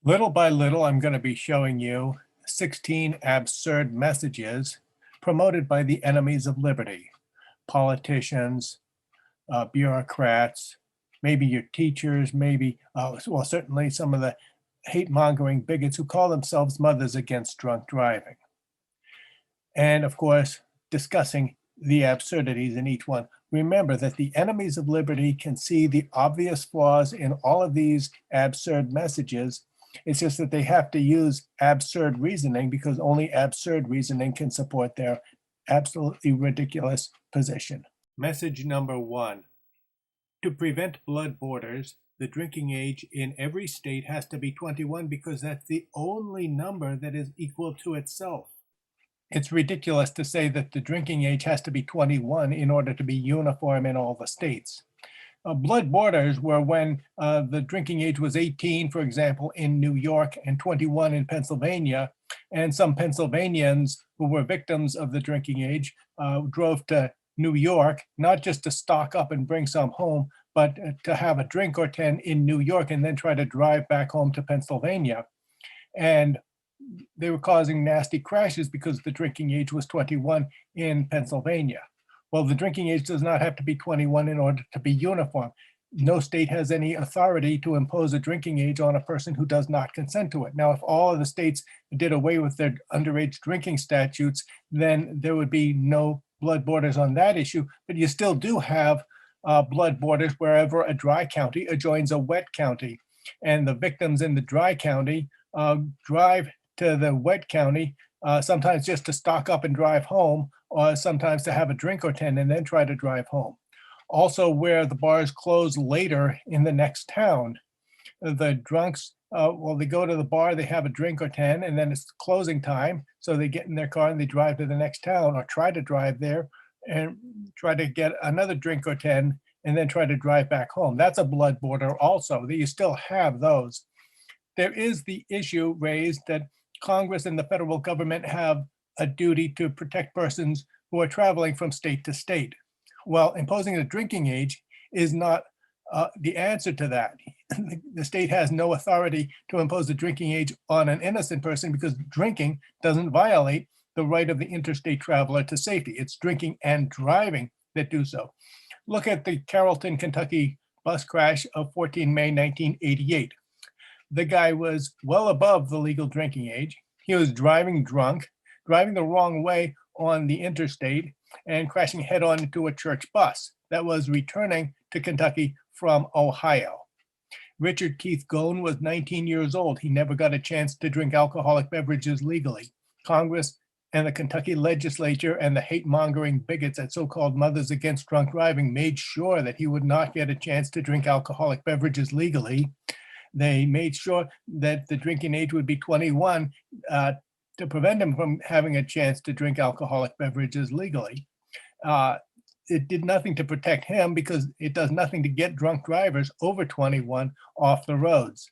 Little by little, I'm going to be showing you 16 absurd messages promoted by the enemies of liberty, politicians, bureaucrats, maybe your teachers, maybe, well, certainly some of the hate-mongering bigots who call themselves Mothers Against Drunk Driving. And of course, discussing the absurdities in each one. Remember that the enemies of liberty can see the obvious flaws in all of these absurd messages. It's just that they have to use absurd reasoning because only absurd reasoning can support their absolutely ridiculous position. Message number one: to prevent blood borders, the drinking age in every state has to be 21 because that's the only number that is equal to itself. It's ridiculous to say that the drinking age has to be 21 in order to be uniform in all the states. Blood borders were when the drinking age was 18, for example, in New York and 21 in Pennsylvania. And some Pennsylvanians who were victims of the drinking age drove to New York, not just to stock up and bring some home, but to have a drink or 10 in New York and then try to drive back home to Pennsylvania. And they were causing nasty crashes because the drinking age was 21 in Pennsylvania. Well, the drinking age does not have to be 21 in order to be uniform. No state has any authority to impose a drinking age on a person who does not consent to it. Now, if all of the states did away with their underage drinking statutes, then there would be no blood borders on that issue, but you still do have blood borders wherever a dry county adjoins a wet county. And the victims in the dry county drive to the wet county, sometimes just to stock up and drive home, or sometimes to have a drink or 10 and then try to drive home. Also, where the bars close later in the next town, the drunks, they go to the bar, they have a drink or 10, and then it's closing time. So they get in their car and they drive to the next town or try to drive there and try to get another drink or 10 and then try to drive back home. That's a blood border also, that you still have those. There is the issue raised that Congress and the federal government have a duty to protect persons who are traveling from state to state. Well, imposing a drinking age is not the answer to that. The state has no authority to impose a drinking age on an innocent person because drinking doesn't violate the right of the interstate traveler to safety. It's drinking and driving that do so. Look at the Carrollton, Kentucky bus crash of 14 May 1988. The guy was well above the legal drinking age. He was driving drunk, driving the wrong way on the interstate, and crashing head-on into a church bus that was returning to Kentucky from Ohio. Richard Keith Gone was 19 years old. He never got a chance to drink alcoholic beverages legally. Congress and the Kentucky legislature and the hate-mongering bigots at so-called Mothers Against Drunk Driving made sure that he would not get a chance to drink alcoholic beverages legally. They made sure that the drinking age would be 21 to prevent him from having a chance to drink alcoholic beverages legally. It did nothing to protect him because it does nothing to get drunk drivers over 21 off the roads.